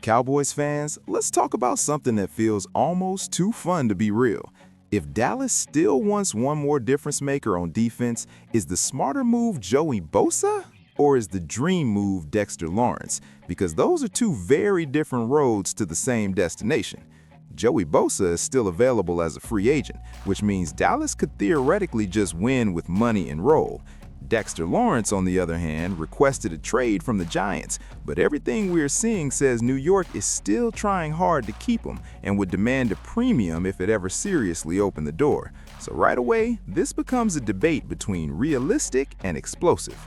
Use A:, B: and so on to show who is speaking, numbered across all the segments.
A: Cowboys fans, let's talk about something that feels almost too fun to be real. If Dallas still wants one more difference maker on defense, is the smarter move Joey BOSA? Or is the dream move Dexter Lawrence? Because those are two very different roads to the same destination. Joey BOSA is still available as a free agent, which means Dallas could theoretically just win with money and roll. Dexter Lawrence, on the other hand, requested a trade from the Giants, but everything we're seeing says New York is still trying hard to keep him and would demand a premium if it ever seriously opened the door. So right away, this becomes a debate between realistic and explosive.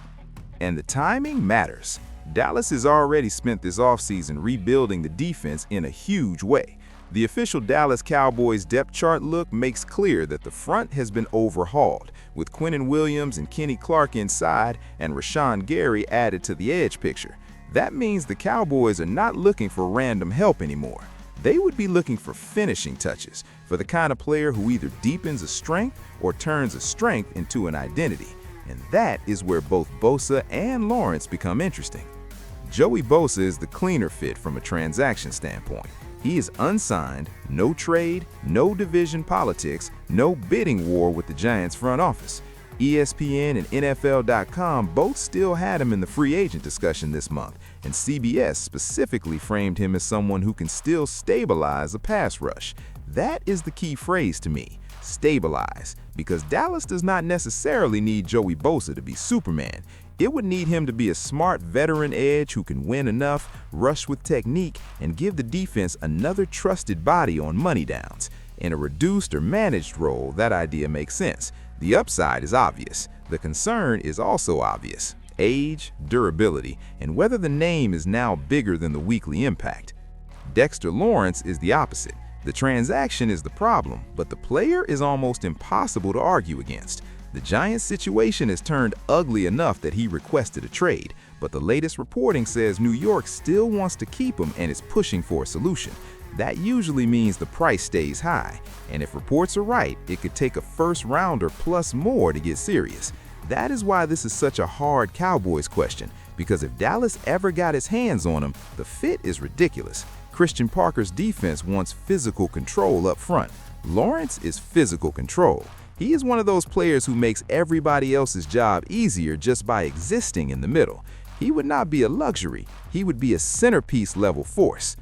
A: And the timing matters. Dallas has already spent this offseason rebuilding the defense in a huge way. The official Dallas Cowboys depth chart look makes clear that the front has been overhauled, with Quinnen Williams and Kenny Clark inside and Rashawn Gary added to the edge picture. That means the Cowboys are not looking for random help anymore. They would be looking for finishing touches, for the kind of player who either deepens a strength or turns a strength into an identity. And that is where both BOSA and Lawrence become interesting. Joey BOSA is the cleaner fit from a transaction standpoint. He is unsigned, no trade, no division politics, no bidding war with the Giants front office. ESPN and NFL.com both still had him in the free agent discussion this month, and CBS specifically framed him as someone who can still stabilize a pass rush. That is the key phrase to me, stabilize, because Dallas does not necessarily need Joey BOSA to be Superman. It would need him to be a smart veteran edge who can win enough, rush with technique, and give the defense another trusted body on money downs. In a reduced or managed role, that idea makes sense. The upside is obvious. The concern is also obvious. Age, durability, and whether the name is now bigger than the weekly impact. Dexter Lawrence is the opposite. The transaction is the problem, but the player is almost impossible to argue against. The Giants' situation has turned ugly enough that he requested a trade, but the latest reporting says New York still wants to keep him and is pushing for a solution. That usually means the price stays high, and if reports are right, it could take a first-rounder plus more to get serious. That is why this is such a hard Cowboys question, because if Dallas ever got his hands on him, the fit is ridiculous. Christian Parker's defense wants physical control up front. Lawrence is physical control. He is one of those players who makes everybody else's job easier just by existing in the middle. He would not be a luxury. He would be a centerpiece level force.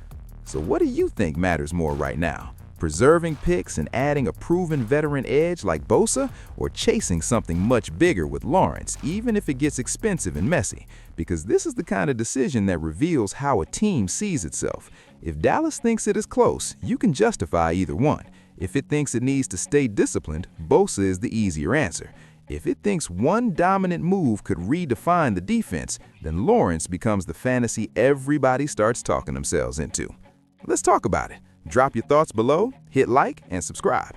A: So what do you think matters more right now? Preserving picks and adding a proven veteran edge like BOSA, or chasing something much bigger with Lawrence, even if it gets expensive and messy? Because this is the kind of decision that reveals how a team sees itself. If Dallas thinks it is close, you can justify either one. If it thinks it needs to stay disciplined, BOSA is the easier answer. If it thinks one dominant move could redefine the defense, then Lawrence becomes the fantasy everybody starts talking themselves into. Let's talk about it. Drop your thoughts below, hit like, and subscribe.